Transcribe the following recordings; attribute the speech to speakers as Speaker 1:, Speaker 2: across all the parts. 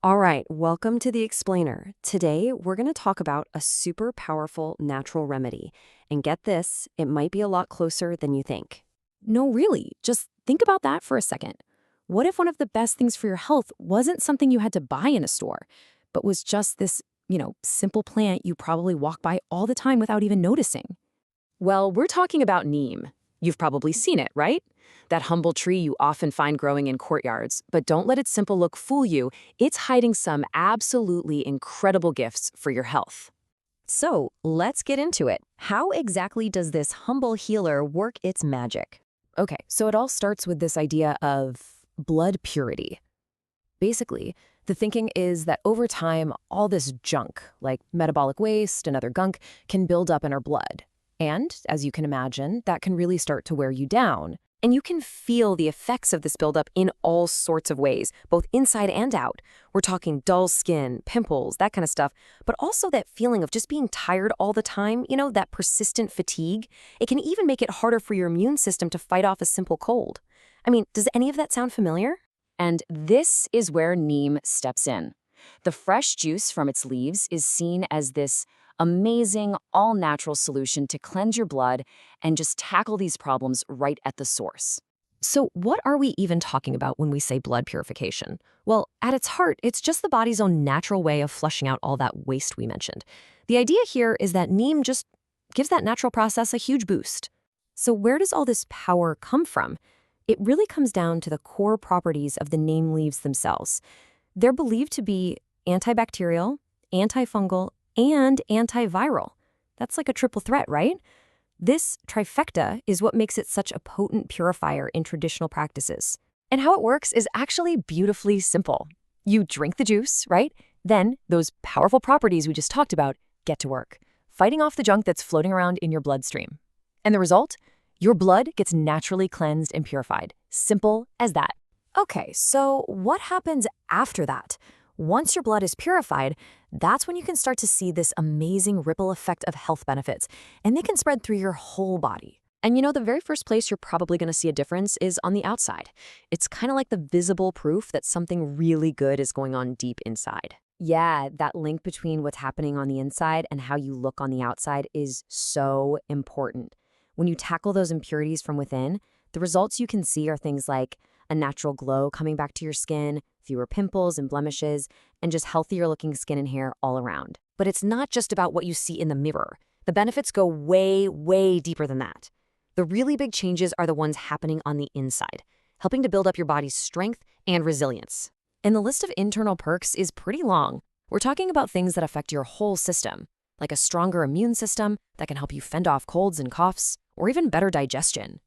Speaker 1: All right, welcome to the Explainer. Today, we're going to talk about a super powerful natural remedy. And get this, it might be a lot closer than you think.
Speaker 2: No, really. Just think about that for a second. What if one of the best things for your health wasn't something you had to buy in a store, but was just this, simple plant you probably walk by all the time without even noticing?
Speaker 3: Well, we're talking about Neem. You've probably seen it, right? That humble tree you often find growing in courtyards. But don't let its simple look fool you. It's hiding some absolutely incredible gifts for your health.
Speaker 1: So, let's get into it. How exactly does this humble healer work its magic?
Speaker 3: Okay, so it all starts with this idea of blood purity. Basically, the thinking is that over time, all this junk, like metabolic waste and other gunk, can build up in our blood. And, as you can imagine, that can really start to wear you down. And you can feel the effects of this buildup in all sorts of ways, both inside and out. We're talking dull skin, pimples, that kind of stuff, but also that feeling of just being tired all the time, that persistent fatigue. It can even make it harder for your immune system to fight off a simple cold. I mean, does any of that sound familiar?
Speaker 2: And this is where neem steps in. The fresh juice from its leaves is seen as this amazing, all-natural solution to cleanse your blood and just tackle these problems right at the source.
Speaker 3: So what are we even talking about when we say blood purification? Well, at its heart, it's just the body's own natural way of flushing out all that waste we mentioned. The idea here is that neem just gives that natural process a huge boost. So where does all this power come from? It really comes down to the core properties of the neem leaves themselves. They're believed to be antibacterial, antifungal, and antiviral. That's like a triple threat, right? This trifecta is what makes it such a potent purifier in traditional practices. And how it works is actually beautifully simple. You drink the juice, right? Then those powerful properties we just talked about get to work, fighting off the junk that's floating around in your bloodstream. And the result? Your blood gets naturally cleansed and purified. Simple as that.
Speaker 1: Okay, so what happens after that? Once your blood is purified, that's when you can start to see this amazing ripple effect of health benefits, and they can spread through your whole body.
Speaker 3: And the very first place you're probably going to see a difference is on the outside. It's kind of like the visible proof that something really good is going on deep inside.
Speaker 1: Yeah, that link between what's happening on the inside and how you look on the outside is so important. When you tackle those impurities from within, the results you can see are things like a natural glow coming back to your skin, fewer pimples and blemishes, and just healthier looking skin and hair all around. But it's not just about what you see in the mirror. The benefits go way, way deeper than that. The really big changes are the ones happening on the inside, helping to build up your body's strength and resilience. And the list of internal perks is pretty long. We're talking about things that affect your whole system, like a stronger immune system that can help you fend off colds and coughs, or even better digestion.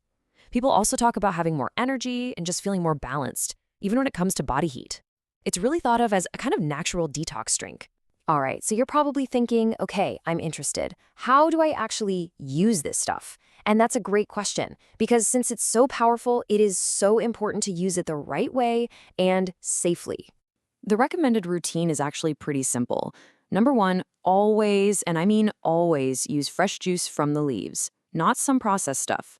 Speaker 1: People also talk about having more energy and just feeling more balanced, even when it comes to body heat. It's really thought of as a kind of natural detox drink. All right, so you're probably thinking, okay, I'm interested. How do I actually use this stuff? And that's a great question, because since it's so powerful, it is so important to use it the right way and safely.
Speaker 3: The recommended routine is actually pretty simple. Number one, always, and I mean always, use fresh juice from the leaves, not some processed stuff.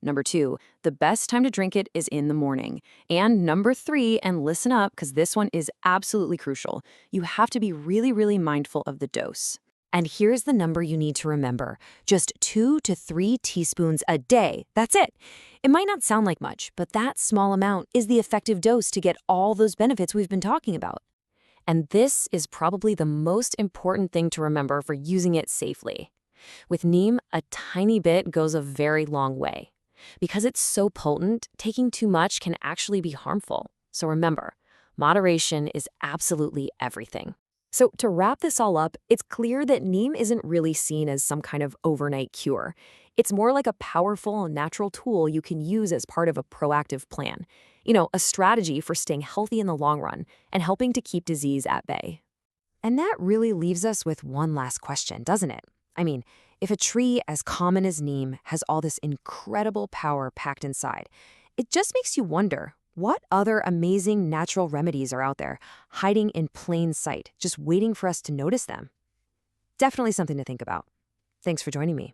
Speaker 3: Number two, the best time to drink it is in the morning. And number three, and listen up because this one is absolutely crucial, you have to be really, really mindful of the dose.
Speaker 1: And here's the number you need to remember. Just 2 to 3 teaspoons a day. That's it. It might not sound like much, but that small amount is the effective dose to get all those benefits we've been talking about. And this is probably the most important thing to remember for using it safely. With neem, a tiny bit goes a very long way. Because it's so potent, taking too much can actually be harmful. So remember, moderation is absolutely everything. So to wrap this all up, it's clear that neem isn't really seen as some kind of overnight cure. It's more like a powerful, natural tool you can use as part of a proactive plan. A strategy for staying healthy in the long run and helping to keep disease at bay. And that really leaves us with one last question, doesn't it? I mean, if a tree as common as neem has all this incredible power packed inside, it just makes you wonder, what other amazing natural remedies are out there, hiding in plain sight, just waiting for us to notice them? Definitely something to think about. Thanks for joining me.